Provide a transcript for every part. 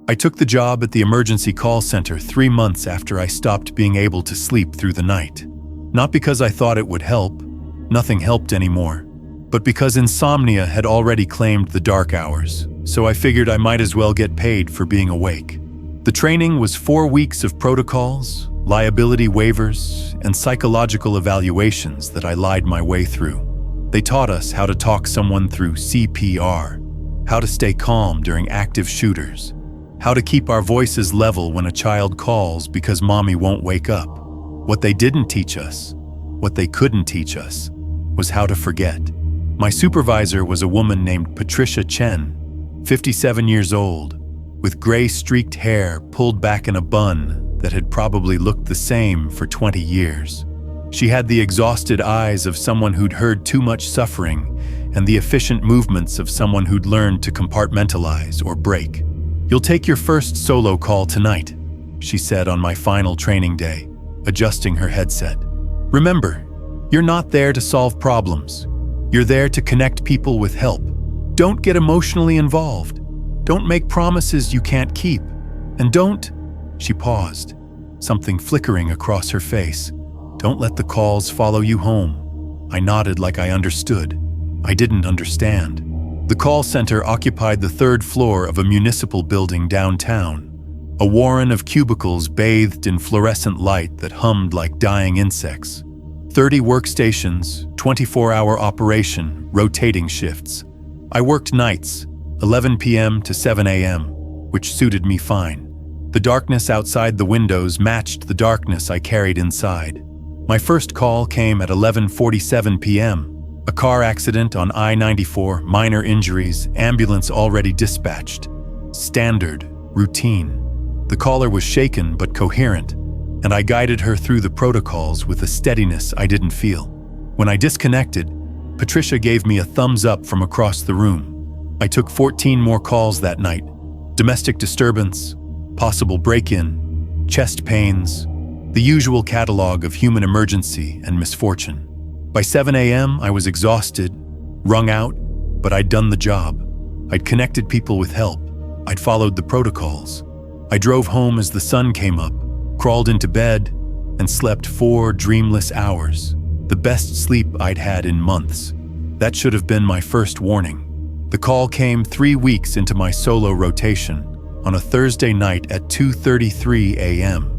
I took the job at the emergency call center 3 months after I stopped being able to sleep through the night. Not because I thought it would help, nothing helped anymore, but because insomnia had already claimed the dark hours, so I figured I might as well get paid for being awake. The training was 4 weeks of protocols, liability waivers, and psychological evaluations that I lied my way through. They taught us how to talk someone through CPR, how to stay calm during active shooters, how to keep our voices level when a child calls because mommy won't wake up. What they didn't teach us, what they couldn't teach us, was how to forget. My supervisor was a woman named Patricia Chen, 57 years old, with gray streaked hair pulled back in a bun that had probably looked the same for 20 years. She had the exhausted eyes of someone who'd heard too much suffering and the efficient movements of someone who'd learned to compartmentalize or break. "You'll take your first solo call tonight," she said on my final training day, adjusting her headset. "Remember, you're not there to solve problems. You're there to connect people with help. Don't get emotionally involved. Don't make promises you can't keep. And don't—" She paused, something flickering across her face. "Don't let the calls follow you home." I nodded like I understood. I didn't understand. The call center occupied the 3rd floor of a municipal building downtown, a warren of cubicles bathed in fluorescent light that hummed like dying insects. 30 workstations, 24-hour operation, rotating shifts. I worked nights, 11 p.m. to 7 a.m., which suited me fine. The darkness outside the windows matched the darkness I carried inside. My first call came at 11:47 p.m. A car accident on I-94, minor injuries, ambulance already dispatched. Standard, routine. The caller was shaken but coherent, and I guided her through the protocols with a steadiness I didn't feel. When I disconnected, Patricia gave me a thumbs up from across the room. I took 14 more calls that night. Domestic disturbance, possible break-in, chest pains, the usual catalog of human emergency and misfortune. By 7 a.m., I was exhausted, wrung out, but I'd done the job. I'd connected people with help. I'd followed the protocols. I drove home as the sun came up, crawled into bed, and slept 4 dreamless hours, the best sleep I'd had in months. That should have been my first warning. The call came 3 weeks into my solo rotation, on a Thursday night at 2:33 a.m.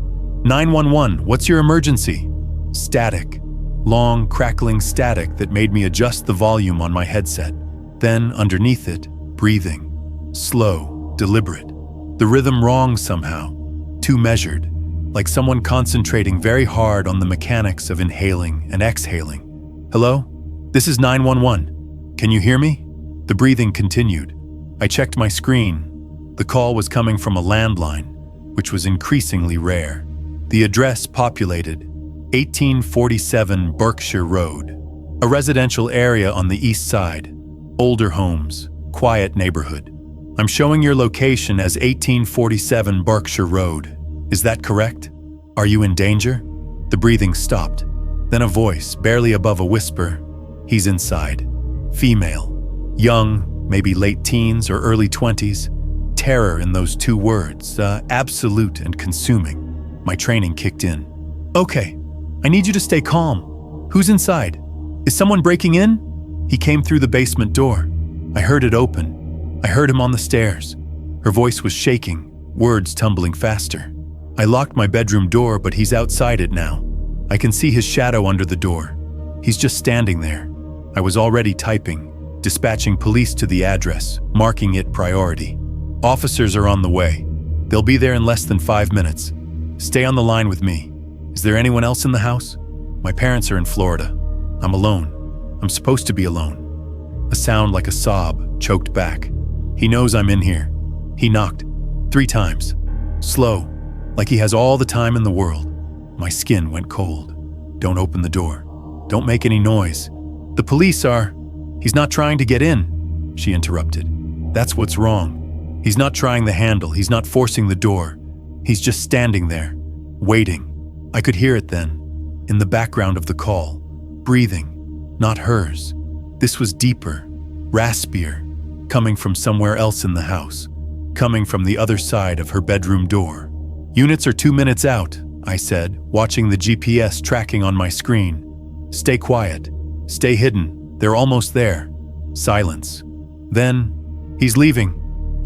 "911, what's your emergency?" Static. Long, crackling static that made me adjust the volume on my headset. Then, underneath it, breathing. Slow, deliberate. The rhythm wrong somehow. Too measured. Like someone concentrating very hard on the mechanics of inhaling and exhaling. "Hello? This is 911. Can you hear me?" The breathing continued. I checked my screen. The call was coming from a landline, which was increasingly rare. The address populated, 1847 Berkshire Road, a residential area on the east side, older homes, quiet neighborhood. "I'm showing your location as 1847 Berkshire Road. Is that correct? Are you in danger?" The breathing stopped. Then a voice, barely above a whisper. "He's inside." Female. Young, maybe late teens or early 20s. Terror in those 2 words, absolute and consuming. My training kicked in. "Okay, I need you to stay calm. Who's inside? Is someone breaking in?" He came through the basement door. I heard it open. I heard him on the stairs. Her voice was shaking, words tumbling faster. I locked my bedroom door, but he's outside it now. I can see his shadow under the door. He's just standing there. I was already typing, dispatching police to the address, marking it priority. "Officers are on the way. They'll be there in less than 5 minutes. Stay on the line with me. Is there anyone else in the house? My parents are in Florida. I'm alone. I'm supposed to be alone." A sound like a sob choked back. "He knows I'm in here." He knocked 3 times. Slow, like he has all the time in the world. My skin went cold. "Don't open the door. Don't make any noise. The police are—" "He's not trying to get in," she interrupted. "That's what's wrong. He's not trying the handle. He's not forcing the door. He's just standing there, waiting." I could hear it then, in the background of the call. Breathing, not hers. This was deeper, raspier, coming from somewhere else in the house. coming from the other side of her bedroom door. "Units are 2 minutes out," I said, watching the GPS tracking on my screen. "Stay quiet. Stay hidden. They're almost there." Silence. Then, "He's leaving.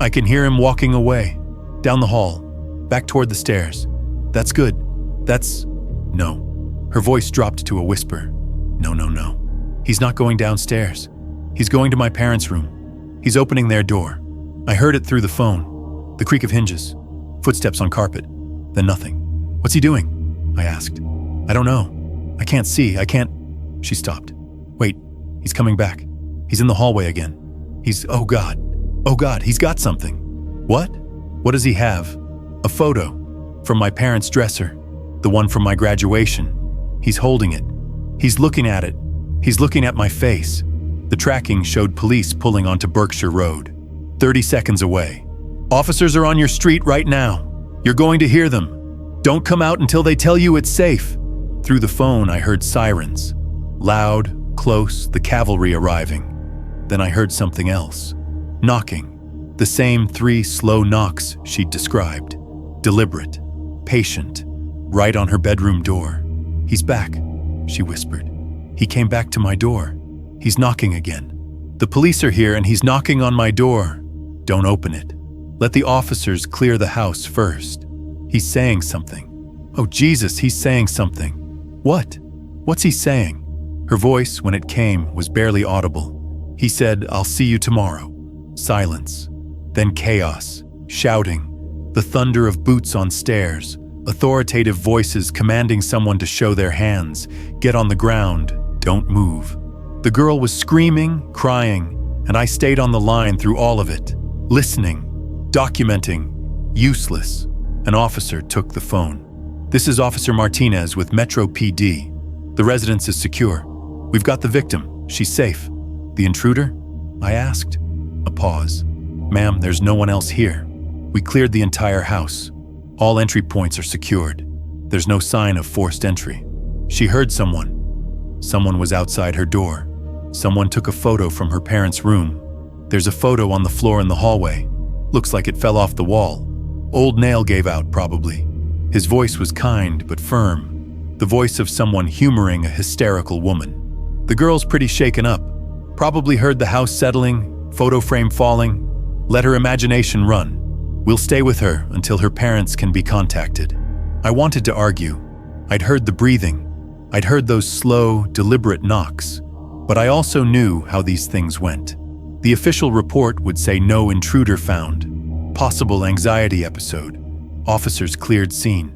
I can hear him walking away. Down the hall. Back toward the stairs. That's good. That's... No." Her voice dropped to a whisper. "No, no, no. He's not going downstairs. He's going to my parents' room. He's opening their door." I heard it through the phone. The creak of hinges. Footsteps on carpet. Then nothing. "What's he doing?" I asked. "I don't know. I can't see. I can't..." She stopped. "Wait. He's coming back. He's in the hallway again. He's... Oh God. Oh God, he's got something." "What? What does he have?" "A photo. From my parents' dresser. The one from my graduation. He's holding it. He's looking at it. He's looking at my face." The tracking showed police pulling onto Berkshire Road. 30 seconds away. "Officers are on your street right now. You're going to hear them. Don't come out until they tell you it's safe." Through the phone, I heard sirens. Loud, close, the cavalry arriving. Then I heard something else. Knocking. The same 3 slow knocks she'd described. Deliberate. Patient. Right on her bedroom door. "He's back," she whispered. "He came back to my door. He's knocking again. The police are here and he's knocking on my door. Don't open it. Let the officers clear the house first. He's saying something. Oh Jesus, he's saying something." "What? What's he saying?" Her voice, when it came, was barely audible. "He said, 'I'll see you tomorrow.'" Silence. Then chaos. Shouting. The thunder of boots on stairs. Authoritative voices commanding someone to show their hands. "Get on the ground. Don't move." The girl was screaming, crying, and I stayed on the line through all of it. Listening. Documenting. Useless. An officer took the phone. "This is Officer Martinez with Metro PD. The residence is secure. We've got the victim. She's safe." "The intruder?" I asked. A pause. "Ma'am, there's no one else here. We cleared the entire house. All entry points are secured. There's no sign of forced entry." She heard someone. Someone was outside her door. Someone took a photo from her parents' room. There's a photo on the floor in the hallway. Looks like it fell off the wall. Old nail gave out, probably. His voice was kind but firm. The voice of someone humoring a hysterical woman. The girl's pretty shaken up. Probably heard the house settling, photo frame falling. Let her imagination run. We'll stay with her until her parents can be contacted. I wanted to argue. I'd heard the breathing. I'd heard those slow, deliberate knocks. But I also knew how these things went. The official report would say no intruder found. Possible anxiety episode. Officers cleared scene.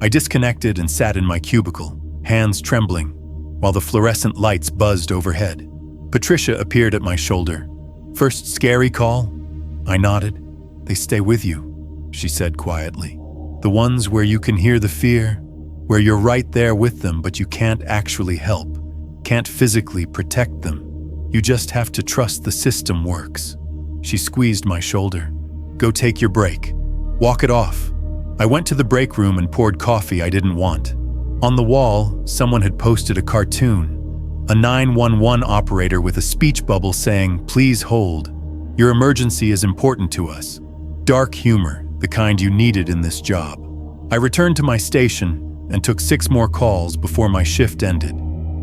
I disconnected and sat in my cubicle, hands trembling, while the fluorescent lights buzzed overhead. Patricia appeared at my shoulder. "First scary call?" I nodded. "They stay with you," she said quietly. "The ones where you can hear the fear, where you're right there with them but you can't actually help, can't physically protect them. You just have to trust the system works." She squeezed my shoulder. "Go take your break. Walk it off." I went to the break room and poured coffee I didn't want. On the wall, someone had posted a cartoon. A 911 operator with a speech bubble saying, "Please hold. Your emergency is important to us." Dark humor, the kind you needed in this job. I returned to my station and took 6 more calls before my shift ended.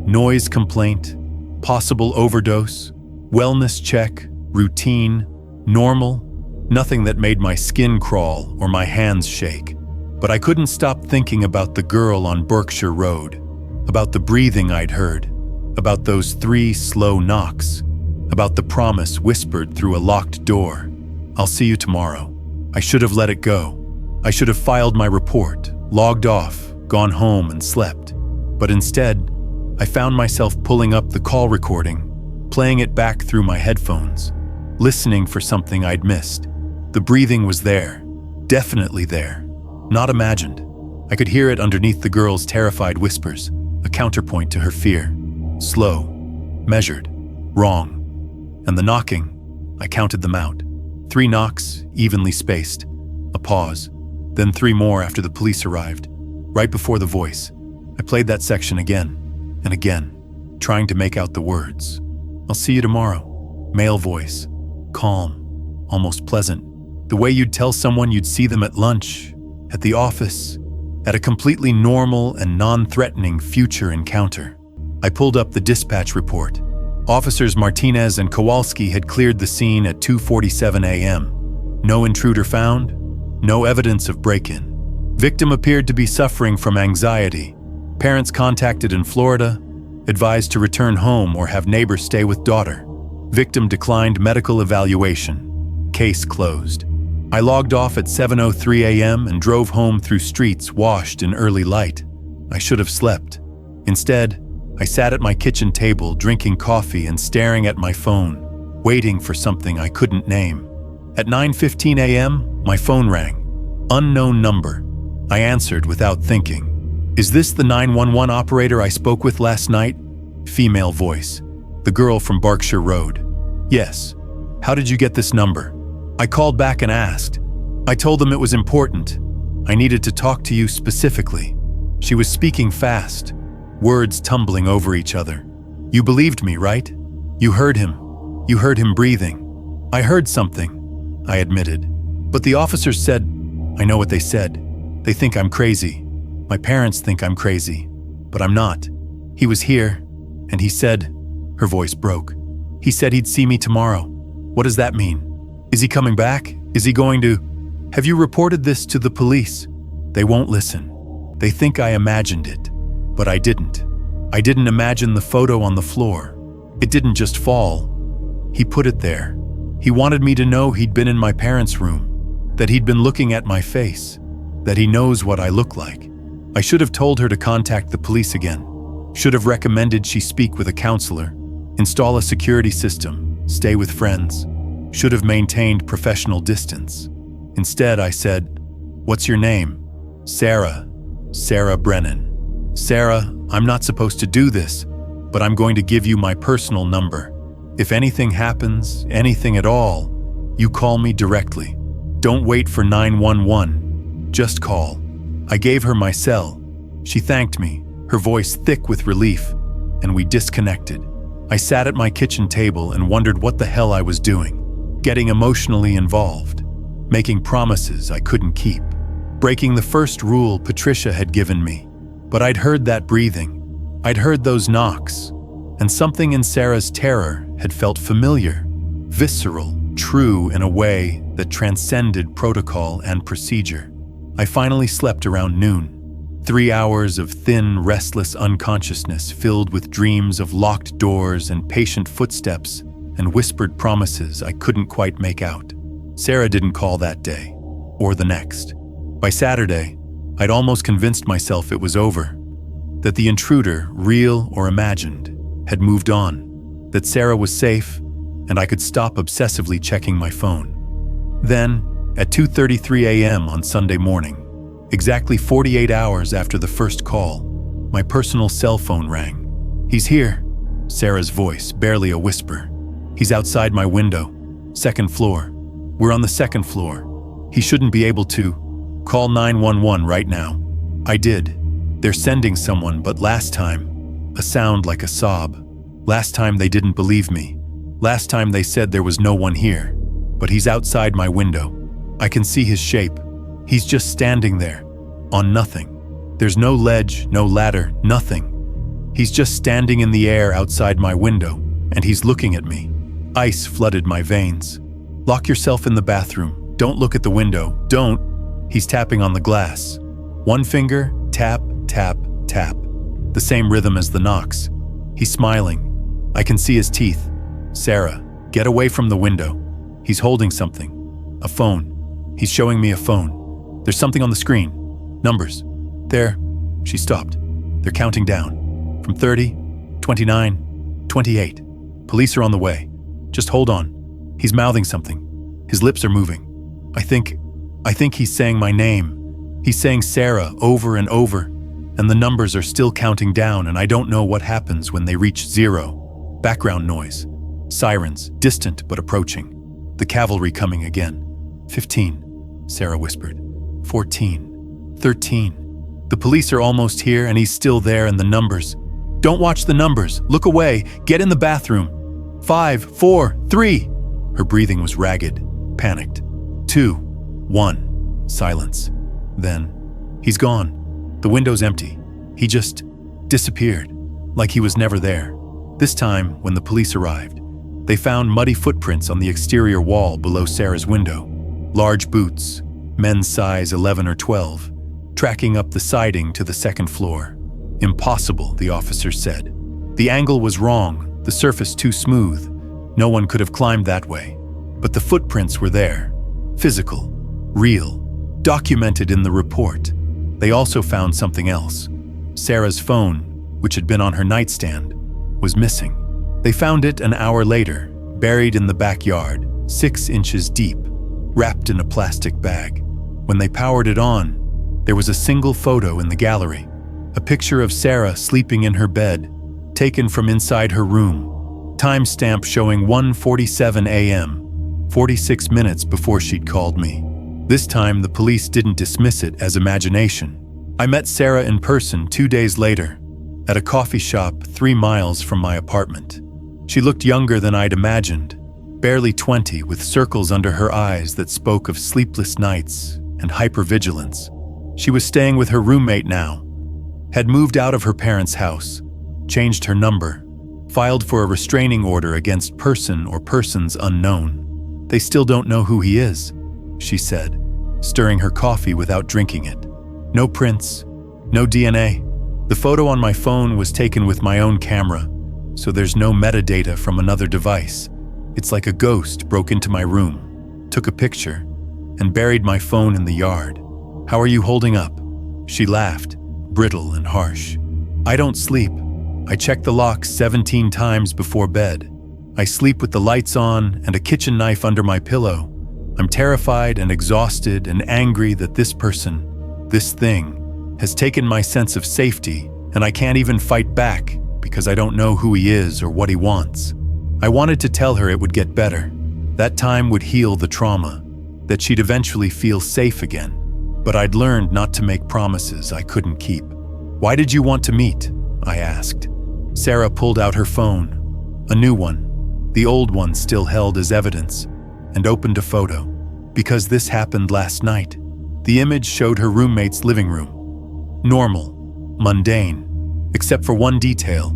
Noise complaint, possible overdose, wellness check, routine, normal. Nothing that made my skin crawl or my hands shake. But I couldn't stop thinking about the girl on Berkshire Road, about the breathing I'd heard, about those 3 slow knocks, about the promise whispered through a locked door. "I'll see you tomorrow." I should have let it go. I should have filed my report, logged off, gone home and slept. But instead, I found myself pulling up the call recording, playing it back through my headphones, listening for something I'd missed. The breathing was there, definitely there, not imagined. I could hear it underneath the girl's terrified whispers, a counterpoint to her fear. Slow, measured, wrong. And the knocking, I counted them out. 3 knocks, evenly spaced. A pause, then 3 more after the police arrived, right before the voice. I played that section again and again, trying to make out the words. "I'll see you tomorrow." Male voice, calm, almost pleasant. The way you'd tell someone you'd see them at lunch, at the office, at a completely normal and non-threatening future encounter. I pulled up the dispatch report. Officers Martinez and Kowalski had cleared the scene at 2:47 a.m. No intruder found, no evidence of break-in. Victim appeared to be suffering from anxiety. Parents contacted in Florida, advised to return home or have neighbors stay with daughter. Victim declined medical evaluation. Case closed. I logged off at 7:03 a.m. and drove home through streets washed in early light. I should have slept. Instead, I sat at my kitchen table drinking coffee and staring at my phone, waiting for something I couldn't name. At 9:15 a.m., my phone rang. Unknown number. I answered without thinking. "Is this the 911 operator I spoke with last night?" Female voice. "The girl from Berkshire Road." "Yes. How did you get this number?" I called back and asked. I told them it was important. I needed to talk to you specifically. She was speaking fast, words tumbling over each other. "You believed me, right? You heard him. You heard him breathing." "I heard something," I admitted. "But the officers said," "I know what they said. They think I'm crazy. My parents think I'm crazy, but I'm not. He was here, and he said," her voice broke, "he said he'd see me tomorrow. What does that mean? Is he coming back? Is he going to? Have you reported this to the police?" "They won't listen. They think I imagined it, but I didn't. I didn't imagine the photo on the floor. It didn't just fall. He put it there. He wanted me to know he'd been in my parents' room, that he'd been looking at my face, that he knows what I look like. I should have told her to contact the police again. Should have recommended she speak with a counselor, install a security system, stay with friends. Should have maintained professional distance. Instead, I said, "What's your name?" "Sarah. Sarah Brennan." "Sarah, I'm not supposed to do this, but I'm going to give you my personal number. If anything happens, anything at all, you call me directly. Don't wait for 911. Just call." I gave her my cell. She thanked me, her voice thick with relief, and we disconnected. I sat at my kitchen table and wondered what the hell I was doing. Getting emotionally involved, making promises I couldn't keep, breaking the first rule Patricia had given me. But I'd heard that breathing, I'd heard those knocks, and something in Sarah's terror had felt familiar, visceral, true in a way that transcended protocol and procedure. I finally slept around noon. 3 hours of thin, restless unconsciousness filled with dreams of locked doors and patient footsteps and whispered promises I couldn't quite make out. Sarah didn't call that day, or the next. By Saturday, I'd almost convinced myself it was over, that the intruder, real or imagined, had moved on, that Sarah was safe, and I could stop obsessively checking my phone. Then, at 2:33 a.m. on Sunday morning, exactly 48 hours after the first call, my personal cell phone rang. "He's here," Sarah's voice, barely a whisper. "He's outside my window. Second floor. We're on the second floor. He shouldn't be able to. Call 911 right now." I did. "They're sending someone, but last time," a sound like a sob. "Last time they didn't believe me. Last time they said there was no one here. But he's outside my window. I can see his shape. He's just standing there, on nothing. There's no ledge, no ladder, nothing. He's just standing in the air outside my window, and he's looking at me." Ice flooded my veins. "Lock yourself in the bathroom. Don't look at the window. Don't." He's tapping on the glass. One finger, tap, tap, tap. The same rhythm as the knocks. He's smiling. I can see his teeth. "Sarah, get away from the window." He's holding something. A phone. He's showing me a phone. "There's something on the screen. Numbers." "There." She stopped. "They're counting down. From 30, 29, 28. Police are on the way. Just hold on." He's mouthing something. His lips are moving. I think he's saying my name. He's saying Sarah over and over, and the numbers are still counting down, and I don't know what happens when they reach 0. Background noise. Sirens, distant but approaching. The cavalry coming again. 15, Sarah whispered. 14, 13. The police are almost here, and he's still there, and the numbers. "Don't watch the numbers. Look away. Get in the bathroom." 5, 4, 3. Her breathing was ragged, panicked. 2, 1. Silence. Then, he's gone. The window's empty. He just disappeared, like he was never there. This time, when the police arrived, they found muddy footprints on the exterior wall below Sarah's window. Large boots, men's size 11 or 12, tracking up the siding to the second floor. Impossible, the officer said. The angle was wrong, the surface too smooth. No one could have climbed that way. But the footprints were there. Physical, real, documented in the report. They also found something else. Sarah's phone, which had been on her nightstand, was missing. They found it an hour later, buried in the backyard, 6 inches deep, wrapped in a plastic bag. When they powered it on, there was a single photo in the gallery, a picture of Sarah sleeping in her bed, taken from inside her room, timestamp showing 1:47 a.m., 46 minutes before she'd called me. This time, the police didn't dismiss it as imagination. I met Sarah in person 2 days later, at a coffee shop 3 miles from my apartment. She looked younger than I'd imagined, barely 20, with circles under her eyes that spoke of sleepless nights and hypervigilance. She was staying with her roommate now, had moved out of her parents' house, changed her number, filed for a restraining order against person or persons unknown. They still don't know who he is, she said, stirring her coffee without drinking it. No prints, no DNA. The photo on my phone was taken with my own camera, so there's no metadata from another device. It's like a ghost broke into my room, took a picture, and buried my phone in the yard. How are you holding up? She laughed, brittle and harsh. I don't sleep. I check the locks 17 times before bed. I sleep with the lights on and a kitchen knife under my pillow. I'm terrified and exhausted and angry that this person, this thing, has taken my sense of safety, and I can't even fight back because I don't know who he is or what he wants. I wanted to tell her it would get better. That time would heal the trauma, that she'd eventually feel safe again. But I'd learned not to make promises I couldn't keep. Why did you want to meet? I asked. Sarah pulled out her phone, a new one, the old one still held as evidence, and opened a photo. Because this happened last night. The image showed her roommate's living room. Normal, mundane, except for one detail.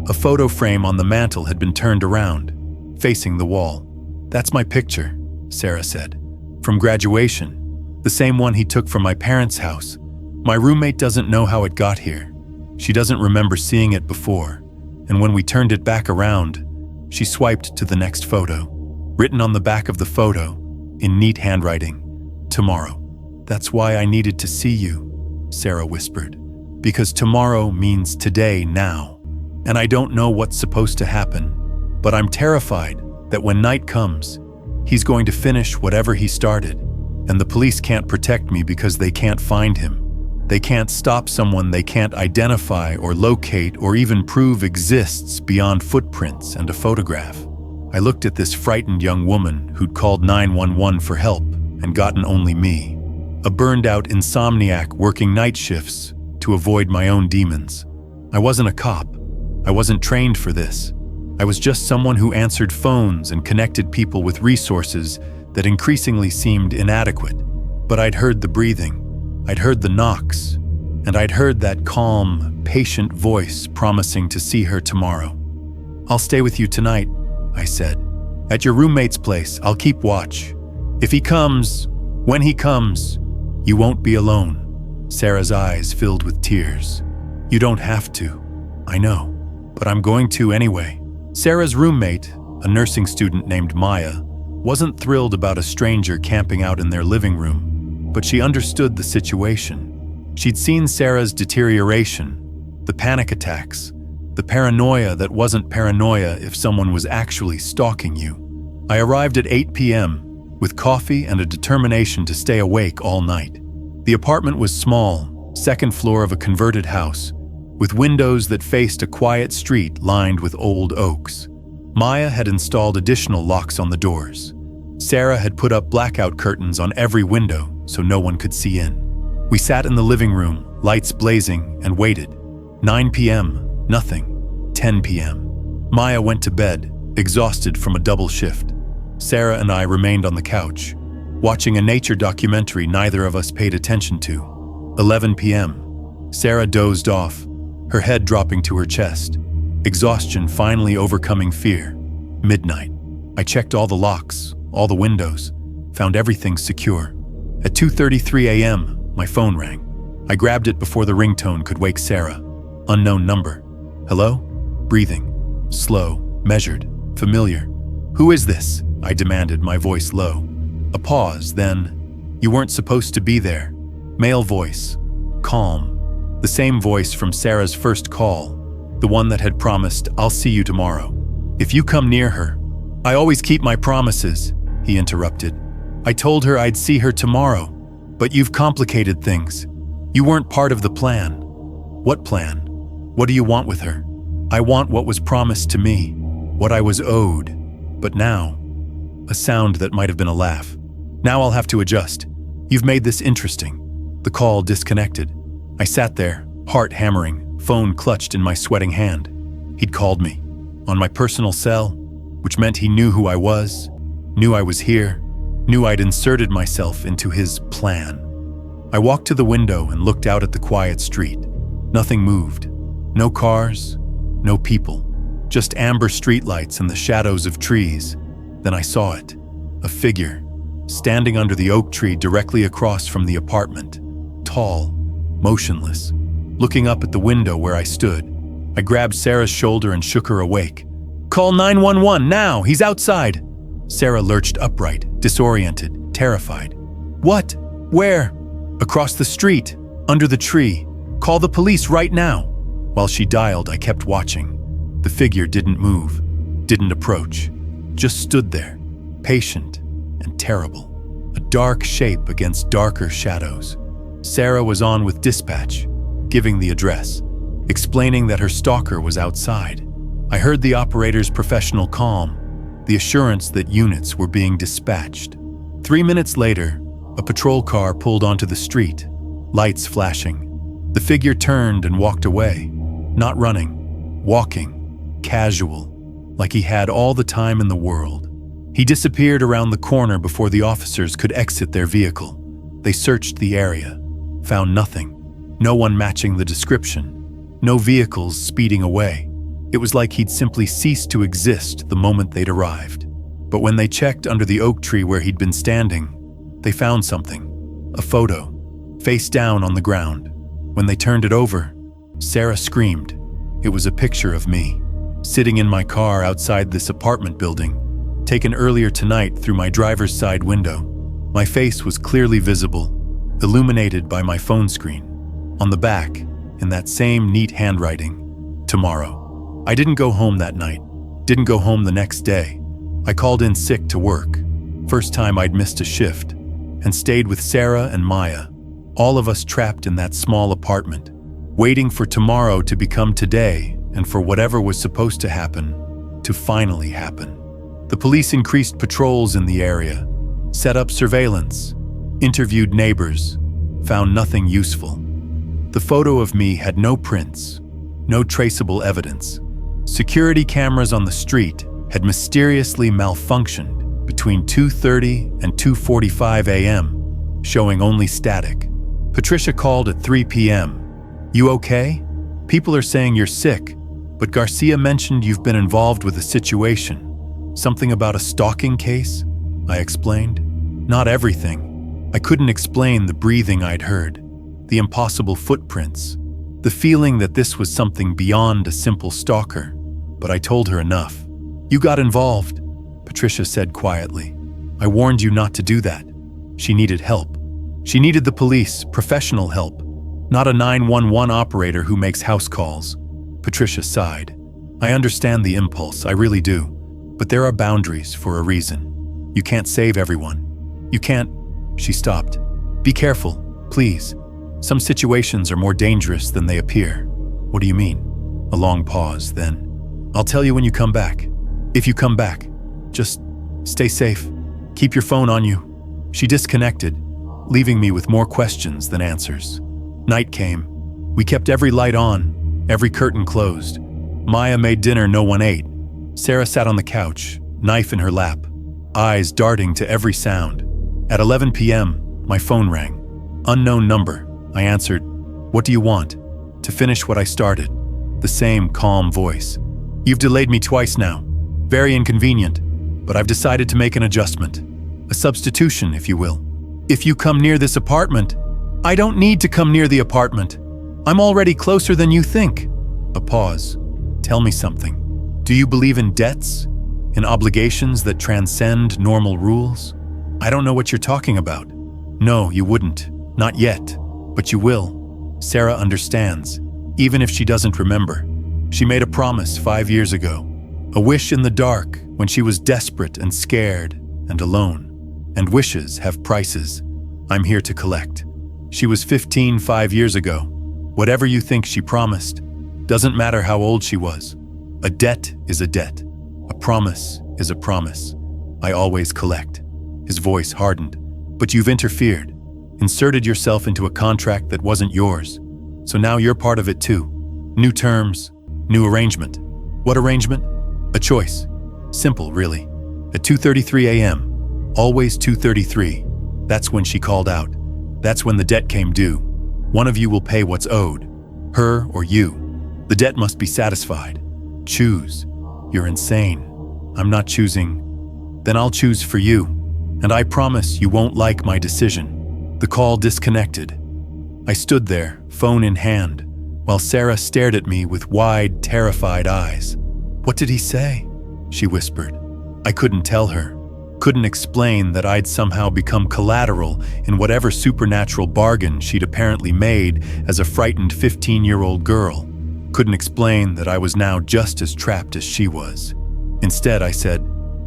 A photo frame on the mantel had been turned around, facing the wall. That's my picture, Sarah said. From graduation. The same one he took from my parents' house. My roommate doesn't know how it got here. She doesn't remember seeing it before. And when we turned it back around, she swiped to the next photo. Written on the back of the photo, in neat handwriting, tomorrow. That's why I needed to see you, Sarah whispered. Because tomorrow means today, now. And I don't know what's supposed to happen, but I'm terrified that when night comes, he's going to finish whatever he started. And the police can't protect me because they can't find him. They can't stop someone they can't identify or locate or even prove exists beyond footprints and a photograph. I looked at this frightened young woman who'd called 911 for help and gotten only me. A burned-out insomniac working night shifts to avoid my own demons. I wasn't a cop. I wasn't trained for this. I was just someone who answered phones and connected people with resources that increasingly seemed inadequate. But I'd heard the breathing, I'd heard the knocks, and I'd heard that calm, patient voice promising to see her tomorrow. I'll stay with you tonight, I said. At your roommate's place, I'll keep watch. If he comes, when he comes, you won't be alone. Sarah's eyes filled with tears. You don't have to. I know, but I'm going to anyway. Sarah's roommate, a nursing student named Maya, wasn't thrilled about a stranger camping out in their living room, but she understood the situation. She'd seen Sarah's deterioration, the panic attacks, the paranoia that wasn't paranoia if someone was actually stalking you. I arrived at 8 p.m. with coffee and a determination to stay awake all night. The apartment was small, second floor of a converted house, with windows that faced a quiet street lined with old oaks. Maya had installed additional locks on the doors. Sarah had put up blackout curtains on every window so no one could see in. We sat in the living room, lights blazing, and waited. 9 p.m., nothing. 10 p.m. Maya went to bed, exhausted from a double shift. Sarah and I remained on the couch, watching a nature documentary neither of us paid attention to. 11 p.m. Sarah dozed off, her head dropping to her chest, exhaustion finally overcoming fear. Midnight. I checked all the locks, all the windows, found everything secure. At 2:33 a.m., my phone rang. I grabbed it before the ringtone could wake Sarah. Unknown number. Hello? Breathing. Slow, measured, familiar. Who is this? I demanded, my voice low. A pause, then, you weren't supposed to be there. Male voice. Calm. The same voice from Sarah's first call, the one that had promised, I'll see you tomorrow. If you come near her. I always keep my promises, he interrupted. I told her I'd see her tomorrow, but you've complicated things. You weren't part of the plan. What plan? What do you want with her? I want what was promised to me, what I was owed. But now, a sound that might have been a laugh. Now I'll have to adjust. You've made this interesting. The call disconnected. I sat there, heart hammering, phone clutched in my sweating hand. He'd called me. On my personal cell, which meant he knew who I was, knew I was here, knew I'd inserted myself into his plan. I walked to the window and looked out at the quiet street. Nothing moved. No cars, no people. Just amber streetlights and the shadows of trees. Then I saw it. A figure, standing under the oak tree directly across from the apartment. Tall, motionless, looking up at the window where I stood. I grabbed Sarah's shoulder and shook her awake. Call 911 now, he's outside. Sarah lurched upright, disoriented, terrified. What? Where? Across the street, under the tree. Call the police right now. While she dialed, I kept watching. The figure didn't move, didn't approach, just stood there, patient and terrible. A dark shape against darker shadows. Sarah was on with dispatch, giving the address, explaining that her stalker was outside. I heard the operator's professional calm, the assurance that units were being dispatched. 3 minutes later, a patrol car pulled onto the street, lights flashing. The figure turned and walked away, not running, walking, casual, like he had all the time in the world. He disappeared around the corner before the officers could exit their vehicle. They searched the area, found nothing, no one matching the description, no vehicles speeding away. It was like he'd simply ceased to exist the moment they'd arrived. But when they checked under the oak tree where he'd been standing, they found something, a photo, face down on the ground. When they turned it over, Sarah screamed. It was a picture of me, sitting in my car outside this apartment building, taken earlier tonight through my driver's side window. My face was clearly visible, illuminated by my phone screen. On the back, in that same neat handwriting, tomorrow. I didn't go home that night, didn't go home the next day. I called in sick to work, first time I'd missed a shift, and stayed with Sarah and Maya, all of us trapped in that small apartment, waiting for tomorrow to become today and for whatever was supposed to happen to finally happen. The police increased patrols in the area, set up surveillance, interviewed neighbors, found nothing useful. The photo of me had no prints, no traceable evidence. Security cameras on the street had mysteriously malfunctioned between 2:30 and 2:45 a.m., showing only static. Patricia called at 3 p.m. You okay? People are saying you're sick, but Garcia mentioned you've been involved with a situation. Something about a stalking case? I explained. Not everything. I couldn't explain the breathing I'd heard, the impossible footprints, the feeling that this was something beyond a simple stalker. But I told her enough. You got involved, Patricia said quietly. I warned you not to do that. She needed help. She needed the police, professional help, not a 911 operator who makes house calls. Patricia sighed. I understand the impulse, I really do. But there are boundaries for a reason. You can't save everyone. You can't... She stopped. Be careful, please. Some situations are more dangerous than they appear. What do you mean? A long pause, then. I'll tell you when you come back. If you come back, just stay safe. Keep your phone on you. She disconnected, leaving me with more questions than answers. Night came. We kept every light on, every curtain closed. Maya made dinner no one ate. Sarah sat on the couch, knife in her lap, eyes darting to every sound. At 11 p.m., my phone rang. Unknown number. I answered. "What do you want?" To finish what I started. The same calm voice. "You've delayed me twice now. Very inconvenient, but I've decided to make an adjustment. A substitution, if you will. If you come near this apartment..." "I don't need to come near the apartment. I'm already closer than you think." A pause. "Tell me something. Do you believe in debts? In obligations that transcend normal rules?" "I don't know what you're talking about." "No, you wouldn't. Not yet. But you will." Sarah understands, even if she doesn't remember. She made a promise 5 years ago. A wish in the dark when she was desperate and scared and alone. And wishes have prices. I'm here to collect. She was 15 5 years ago. Whatever you think she promised, doesn't matter how old she was. A debt is a debt. A promise is a promise. I always collect. His voice hardened. But you've interfered. Inserted yourself into a contract that wasn't yours. So now you're part of it too. New terms, new arrangement. What arrangement? A choice. Simple, really. At 2:33 a.m., always 2:33, that's when she called out. That's when the debt came due. One of you will pay what's owed. Her or you. The debt must be satisfied. Choose. You're insane. I'm not choosing. Then I'll choose for you. And I promise you won't like my decision. The call disconnected. I stood there, phone in hand, while Sarah stared at me with wide, terrified eyes. "What did he say?" she whispered. I couldn't tell her. Couldn't explain that I'd somehow become collateral in whatever supernatural bargain she'd apparently made as a frightened 15-year-old girl. Couldn't explain that I was now just as trapped as she was. Instead, I said,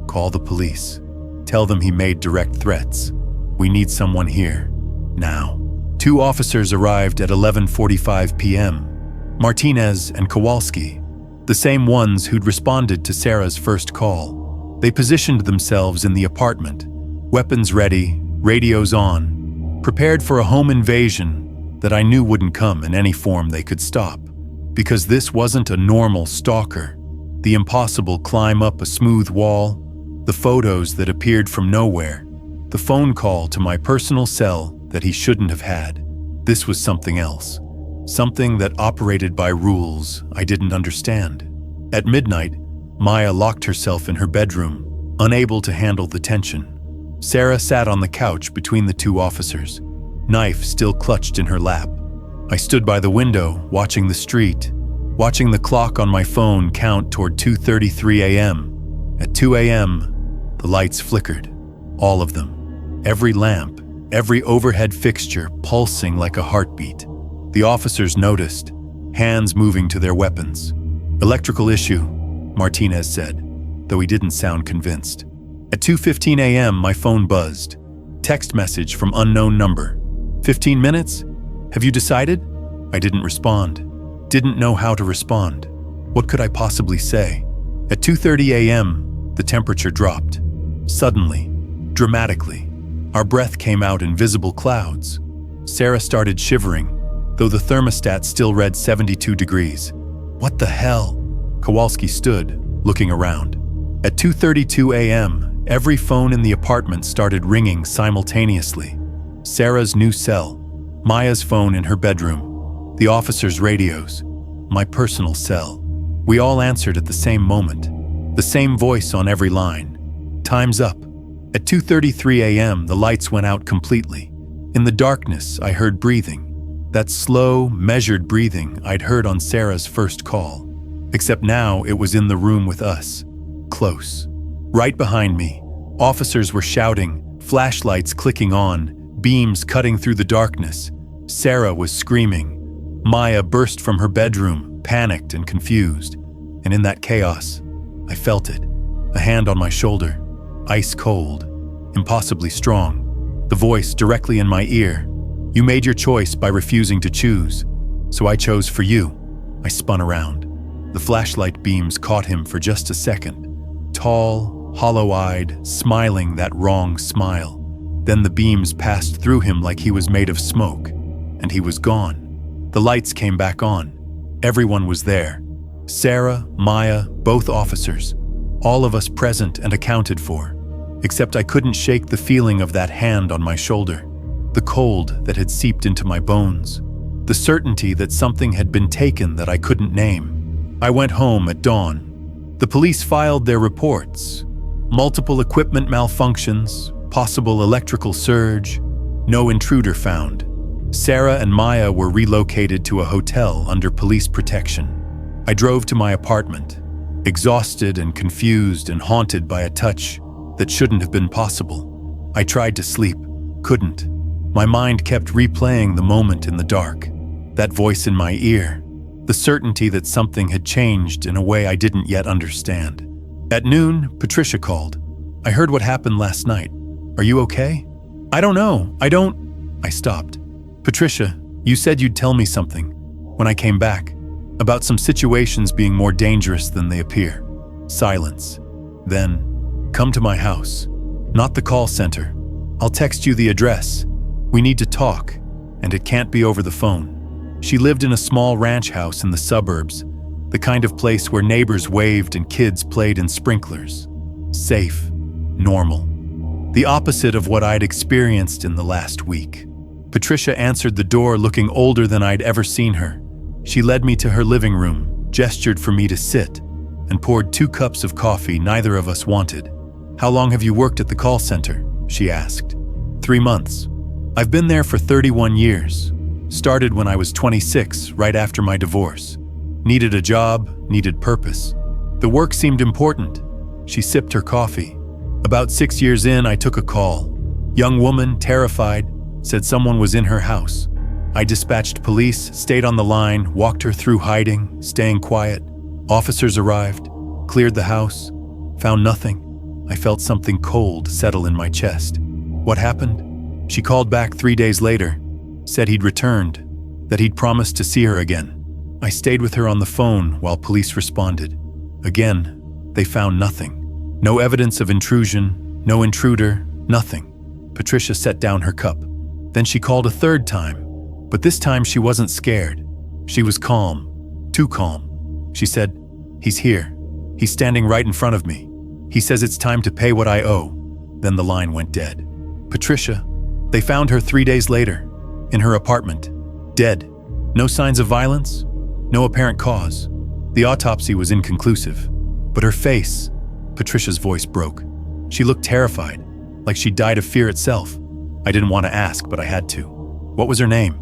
"Call the police. Tell them he made direct threats. We need someone here. Now." 2 officers arrived at 11:45 p.m. Martinez and Kowalski, the same ones who'd responded to Sarah's first call. They positioned themselves in the apartment, weapons ready, radios on, prepared for a home invasion that I knew wouldn't come in any form they could stop. Because this wasn't a normal stalker. The impossible climb up a smooth wall, the photos that appeared from nowhere, the phone call to my personal cell that he shouldn't have had. This was something else. Something that operated by rules I didn't understand. At midnight, Maya locked herself in her bedroom, unable to handle the tension. Sarah sat on the couch between the 2 officers, knife still clutched in her lap. I stood by the window, watching the street, watching the clock on my phone count toward 2:33 a.m. At 2 a.m., the lights flickered. All of them. Every lamp, every overhead fixture pulsing like a heartbeat. The officers noticed, hands moving to their weapons. "Electrical issue," Martinez said, though he didn't sound convinced. At 2:15 a.m., my phone buzzed. Text message from unknown number. 15 minutes? Have you decided? I didn't respond. Didn't know how to respond. What could I possibly say? At 2:30 a.m., the temperature dropped. Suddenly, dramatically. Our breath came out in visible clouds. Sarah started shivering, though the thermostat still read 72 degrees. What the hell? Kowalski stood, looking around. At 2:32 a.m., every phone in the apartment started ringing simultaneously. Sarah's new cell, Maya's phone in her bedroom, the officers' radios, my personal cell. We all answered at the same moment. The same voice on every line. Time's up. At 2:33 a.m., the lights went out completely. In the darkness, I heard breathing. That slow, measured breathing I'd heard on Sarah's first call. Except now it was in the room with us. Close. Right behind me, officers were shouting, flashlights clicking on, beams cutting through the darkness. Sarah was screaming. Maya burst from her bedroom, panicked and confused. And in that chaos, I felt it. A hand on my shoulder. Ice cold. Impossibly strong. The voice directly in my ear. You made your choice by refusing to choose. So I chose for you. I spun around. The flashlight beams caught him for just a second. Tall, hollow-eyed, smiling that wrong smile. Then the beams passed through him like he was made of smoke. And he was gone. The lights came back on. Everyone was there. Sarah, Maya, both officers. All of us present and accounted for. except I couldn't shake the feeling of that hand on my shoulder, the cold that had seeped into my bones, the certainty that something had been taken that I couldn't name. I went home at dawn. The police filed their reports. Multiple equipment malfunctions, possible electrical surge, no intruder found. Sarah and Maya were relocated to a hotel under police protection. I drove to my apartment, exhausted and confused and haunted by a touch that shouldn't have been possible. I tried to sleep, couldn't. My mind kept replaying the moment in the dark, that voice in my ear, the certainty that something had changed in a way I didn't yet understand. At noon, Patricia called. I heard what happened last night. Are you okay? I don't know. I stopped. Patricia, you said you'd tell me something when I came back about some situations being more dangerous than they appear. Silence. Then, come to my house, not the call center. I'll text you the address. We need to talk, and it can't be over the phone. She lived in a small ranch house in the suburbs, the kind of place where neighbors waved and kids played in sprinklers. Safe, normal. The opposite of what I'd experienced in the last week. Patricia answered the door looking older than I'd ever seen her. She led me to her living room, gestured for me to sit, and poured 2 cups of coffee neither of us wanted. How long have you worked at the call center? She asked. 3 months. I've been there for 31 years. Started when I was 26, right after my divorce. Needed a job, needed purpose. The work seemed important. She sipped her coffee. About 6 years in, I took a call. Young woman, terrified, said someone was in her house. I dispatched police, stayed on the line, walked her through hiding, staying quiet. Officers arrived, cleared the house, found nothing. I felt something cold settle in my chest. What happened? She called back 3 days later, said he'd returned, that he'd promised to see her again. I stayed with her on the phone while police responded. Again, they found nothing. No evidence of intrusion, no intruder, nothing. Patricia set down her cup. Then she called a 3rd time, but this time she wasn't scared. She was calm, too calm. She said, "He's here. He's standing right in front of me. He says it's time to pay what I owe." Then the line went dead. Patricia, they found her 3 days later, in her apartment, dead. No signs of violence, no apparent cause. The autopsy was inconclusive, but her face, Patricia's voice broke. She looked terrified, like she died of fear itself. I didn't want to ask, but I had to. What was her name?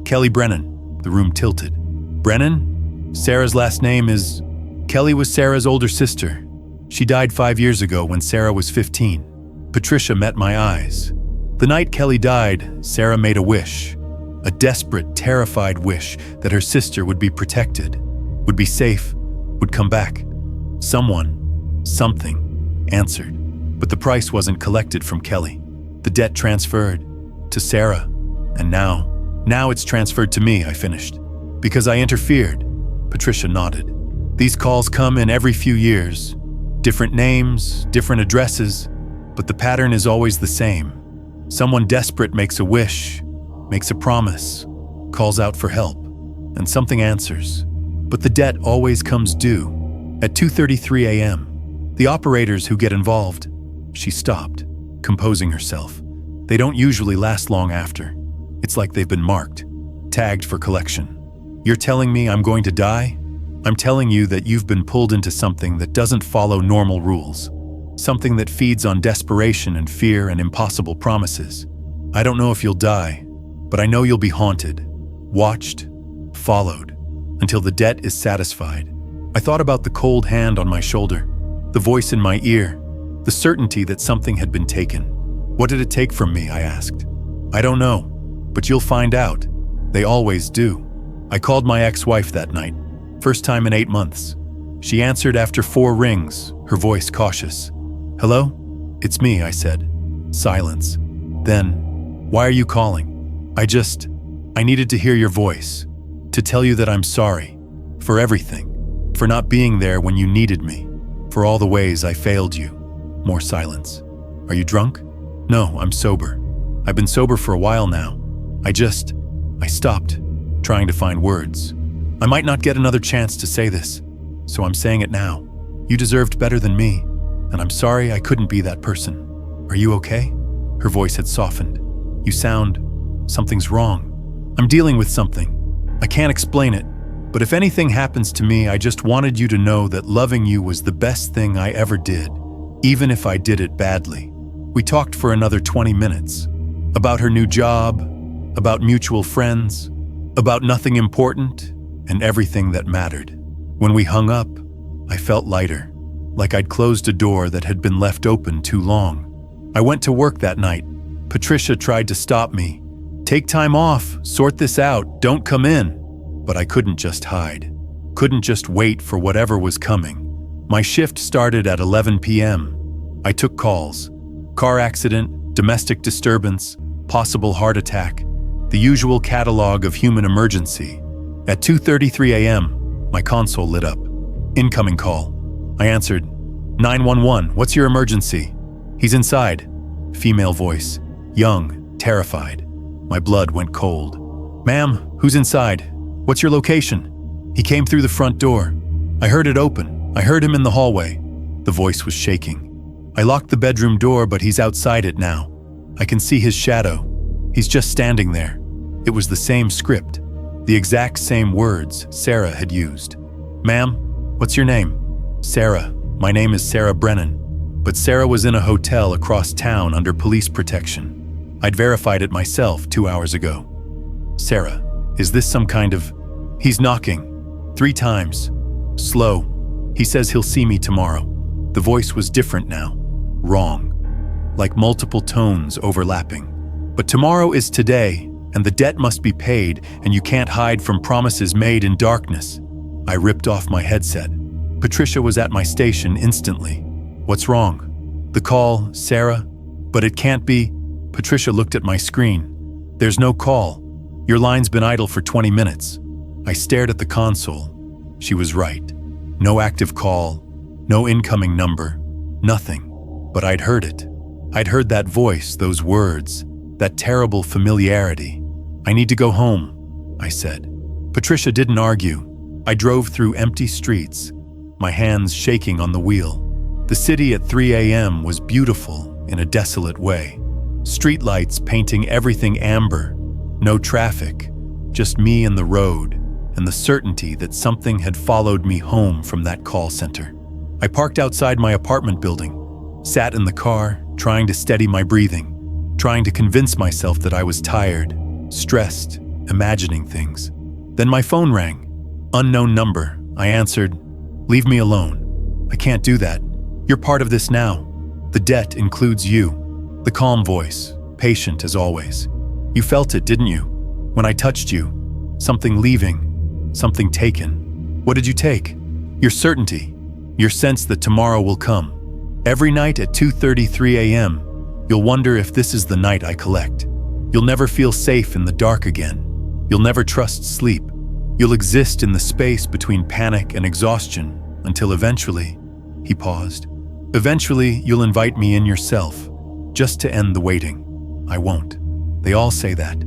Kelly Brennan. The room tilted. Brennan? Sarah's last name is... Kelly was Sarah's older sister. She died 5 years ago when Sarah was 15. Patricia met my eyes. The night Kelly died, Sarah made a wish. A desperate, terrified wish that her sister would be protected, would be safe, would come back. Someone, something, answered. But the price wasn't collected from Kelly. The debt transferred to Sarah. And now it's transferred to me, I finished. Because I interfered. Patricia nodded. These calls come in every few years. Different names, different addresses, but the pattern is always the same. Someone desperate makes a wish, makes a promise, calls out for help, and something answers. But the debt always comes due. At 2:33 a.m., the operators who get involved, she stopped, composing herself. They don't usually last long after. It's like they've been marked, tagged for collection. You're telling me I'm going to die? I'm telling you that you've been pulled into something that doesn't follow normal rules. Something that feeds on desperation and fear and impossible promises. I don't know if you'll die, but I know you'll be haunted, watched, followed, until the debt is satisfied. I thought about the cold hand on my shoulder, the voice in my ear, the certainty that something had been taken. What did it take from me, I asked. I don't know, but you'll find out. They always do. I called my ex-wife that night, first time in 8 months. She answered after 4 rings, her voice cautious. "Hello? It's me," I said. Silence. Then, "Why are you calling?" I needed to hear your voice, to tell you that I'm sorry, for everything, for not being there when you needed me, for all the ways I failed you." More silence. "Are you drunk?" "No, I'm sober. I've been sober for a while now. I stopped, trying to find words. I might not get another chance to say this, so I'm saying it now. You deserved better than me, and I'm sorry I couldn't be that person. Are you okay?" Her voice had softened. "You sound... something's wrong. I'm dealing with something. I can't explain it, but if anything happens to me, I just wanted you to know that loving you was the best thing I ever did, even if I did it badly." We talked for another 20 minutes. About her new job, about mutual friends, about nothing important, and everything that mattered. When we hung up, I felt lighter, like I'd closed a door that had been left open too long. I went to work that night. Patricia tried to stop me. "Take time off, sort this out, don't come in." But I couldn't just hide. Couldn't just wait for whatever was coming. My shift started at 11 p.m. I took calls. Car accident, domestic disturbance, possible heart attack, the usual catalog of human emergency. At 2:33 a.m., my console lit up. Incoming call. I answered. 911, what's your emergency? He's inside. Female voice. Young, terrified. My blood went cold. Ma'am, who's inside? What's your location? He came through the front door. I heard it open. I heard him in the hallway. The voice was shaking. I locked the bedroom door, but he's outside it now. I can see his shadow. He's just standing there. It was the same script. The exact same words Sarah had used. Ma'am, what's your name? Sarah. My name is Sarah Brennan. But Sarah was in a hotel across town under police protection. I'd verified it myself 2 hours ago. Sarah, is this some kind of... He's knocking. 3 times. Slow. He says he'll see me tomorrow. The voice was different now. Wrong. Like multiple tones overlapping. But tomorrow is today, and the debt must be paid, and you can't hide from promises made in darkness. I ripped off my headset. Patricia was at my station instantly. What's wrong? The call, Sarah? But it can't be. Patricia looked at my screen. There's no call. Your line's been idle for 20 minutes. I stared at the console. She was right. No active call, no incoming number, nothing. But I'd heard it. I'd heard that voice, those words, that terrible familiarity. I need to go home, I said. Patricia didn't argue. I drove through empty streets, my hands shaking on the wheel. The city at 3 a.m. was beautiful in a desolate way. Streetlights painting everything amber. No traffic, just me and the road, and the certainty that something had followed me home from that call center. I parked outside my apartment building, sat in the car, trying to steady my breathing, trying to convince myself that I was tired, stressed, imagining things. Then my phone rang. Unknown number. I answered. Leave me alone. I can't do that. You're part of this now. The debt includes you. The calm voice, patient as always. You felt it, didn't you? When I touched you. Something leaving, something taken. What did you take? Your certainty, your sense that tomorrow will come. Every night at 2:33 a.m., you'll wonder if this is the night I collect. You'll never feel safe in the dark again. You'll never trust sleep. You'll exist in the space between panic and exhaustion until eventually, he paused. Eventually, you'll invite me in yourself, just to end the waiting. I won't. They all say that.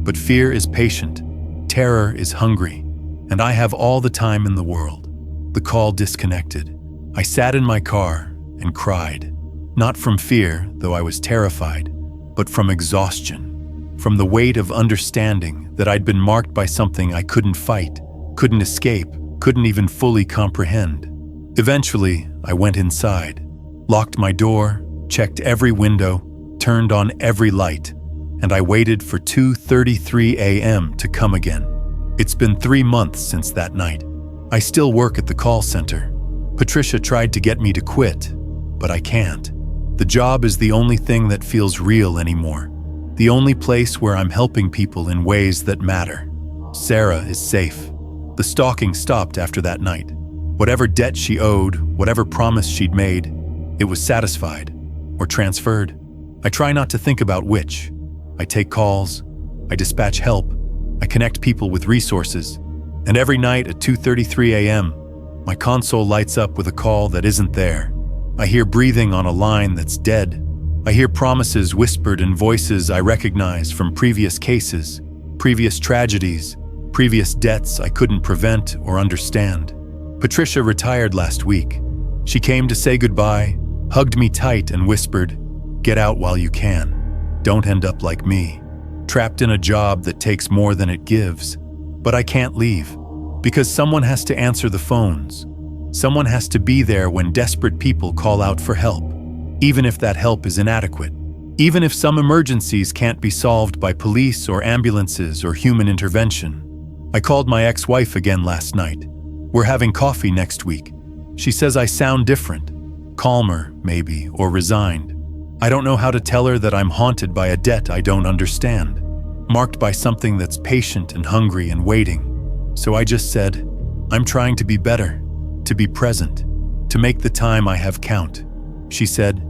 But fear is patient, terror is hungry, and I have all the time in the world. The call disconnected. I sat in my car and cried. Not from fear, though I was terrified, but from exhaustion, from the weight of understanding that I'd been marked by something I couldn't fight, couldn't escape, couldn't even fully comprehend. Eventually, I went inside, locked my door, checked every window, turned on every light, and I waited for 2:33 a.m. to come again. It's been 3 months since that night. I still work at the call center. Patricia tried to get me to quit, but I can't. The job is the only thing that feels real anymore. The only place where I'm helping people in ways that matter. Sarah is safe. The stalking stopped after that night. Whatever debt she owed, whatever promise she'd made, it was satisfied or transferred. I try not to think about which. I take calls, I dispatch help, I connect people with resources, and every night at 2:33 a.m., my console lights up with a call that isn't there. I hear breathing on a line that's dead. I hear promises whispered in voices I recognize from previous cases, previous tragedies, previous debts I couldn't prevent or understand. Patricia retired last week. She came to say goodbye, hugged me tight and whispered, Get out while you can. Don't end up like me, trapped in a job that takes more than it gives. But I can't leave, because someone has to answer the phones. Someone has to be there when desperate people call out for help, even if that help is inadequate. Even if some emergencies can't be solved by police or ambulances or human intervention. I called my ex-wife again last night. We're having coffee next week. She says I sound different, calmer, maybe, or resigned. I don't know how to tell her that I'm haunted by a debt I don't understand, marked by something that's patient and hungry and waiting. So I just said, I'm trying to be better, to be present, to make the time I have count. She said,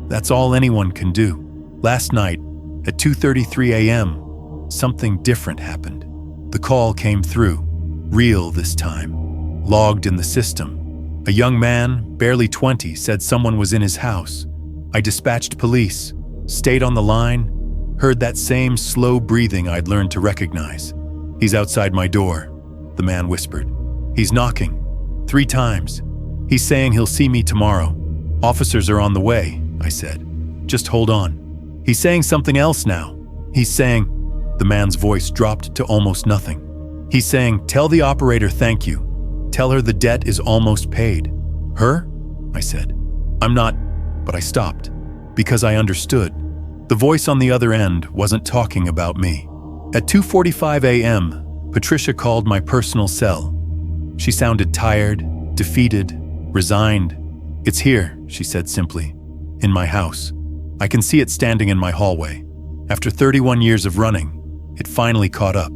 that's all anyone can do. Last night, at 2:33 a.m., something different happened. The call came through, real this time, logged in the system. A young man, barely 20, said someone was in his house. I dispatched police, stayed on the line, heard that same slow breathing I'd learned to recognize. He's outside my door, the man whispered. He's knocking, 3 times. He's saying he'll see me tomorrow. Officers are on the way, I said. Just hold on. He's saying something else now. He's saying, the man's voice dropped to almost nothing. He's saying, tell the operator thank you. Tell her the debt is almost paid. Her? I said. I'm not, but I stopped, because I understood. The voice on the other end wasn't talking about me. At 2:45 a.m., Patricia called my personal cell. She sounded tired, defeated, resigned. It's here, she said simply, in my house. I can see it standing in my hallway. After 31 years of running, it finally caught up.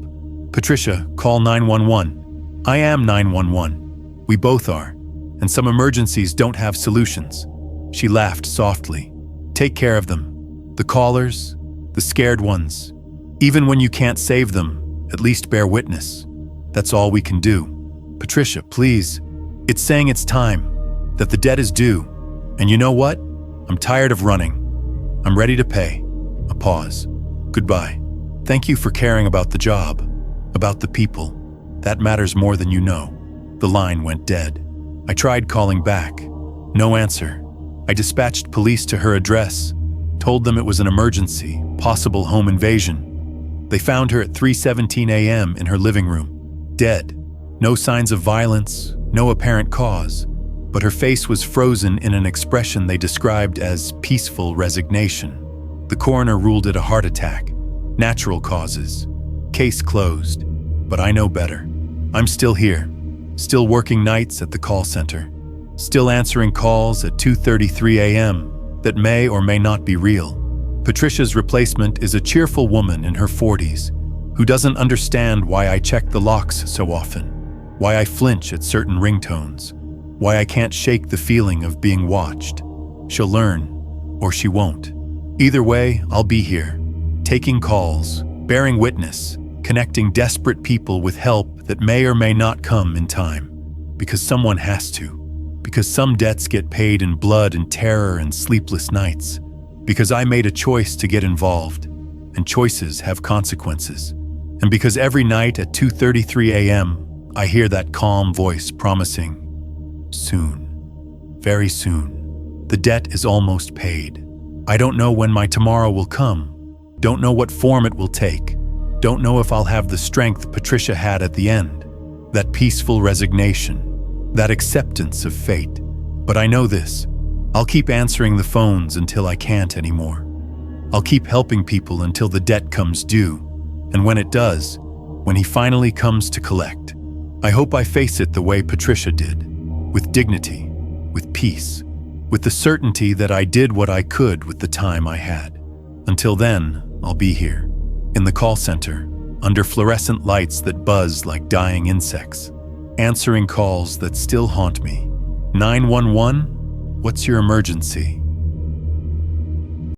Patricia, call 911. I am 911. We both are. And some emergencies don't have solutions. She laughed softly. Take care of them. The callers, the scared ones. Even when you can't save them, at least bear witness. That's all we can do. Patricia, please. It's saying it's time, that the debt is due. And you know what? I'm tired of running. I'm ready to pay. A pause. Goodbye. Thank you for caring about the job, about the people. That matters more than you know. The line went dead. I tried calling back. No answer. I dispatched police to her address, told them it was an emergency, possible home invasion. They found her at 3:17 a.m. in her living room, dead. No signs of violence, no apparent cause. But her face was frozen in an expression they described as peaceful resignation. The coroner ruled it a heart attack, natural causes, case closed. But I know better. I'm still here, still working nights at the call center, still answering calls at 2:33 a.m. that may or may not be real. Patricia's replacement is a cheerful woman in her 40s who doesn't understand why I check the locks so often, why I flinch at certain ringtones, why I can't shake the feeling of being watched. She'll learn, or she won't. Either way, I'll be here, taking calls, bearing witness, connecting desperate people with help that may or may not come in time. Because someone has to. Because some debts get paid in blood and terror and sleepless nights. Because I made a choice to get involved, and choices have consequences. And because every night at 2:33 a.m., I hear that calm voice promising, soon, very soon, the debt is almost paid. I don't know when my tomorrow will come, don't know what form it will take, don't know if I'll have the strength Patricia had at the end, that peaceful resignation, that acceptance of fate. But I know this, I'll keep answering the phones until I can't anymore. I'll keep helping people until the debt comes due, and when it does, when he finally comes to collect, I hope I face it the way Patricia did. With dignity, with peace, with the certainty that I did what I could with the time I had. Until then, I'll be here, in the call center, under fluorescent lights that buzz like dying insects, answering calls that still haunt me. 911? What's your emergency?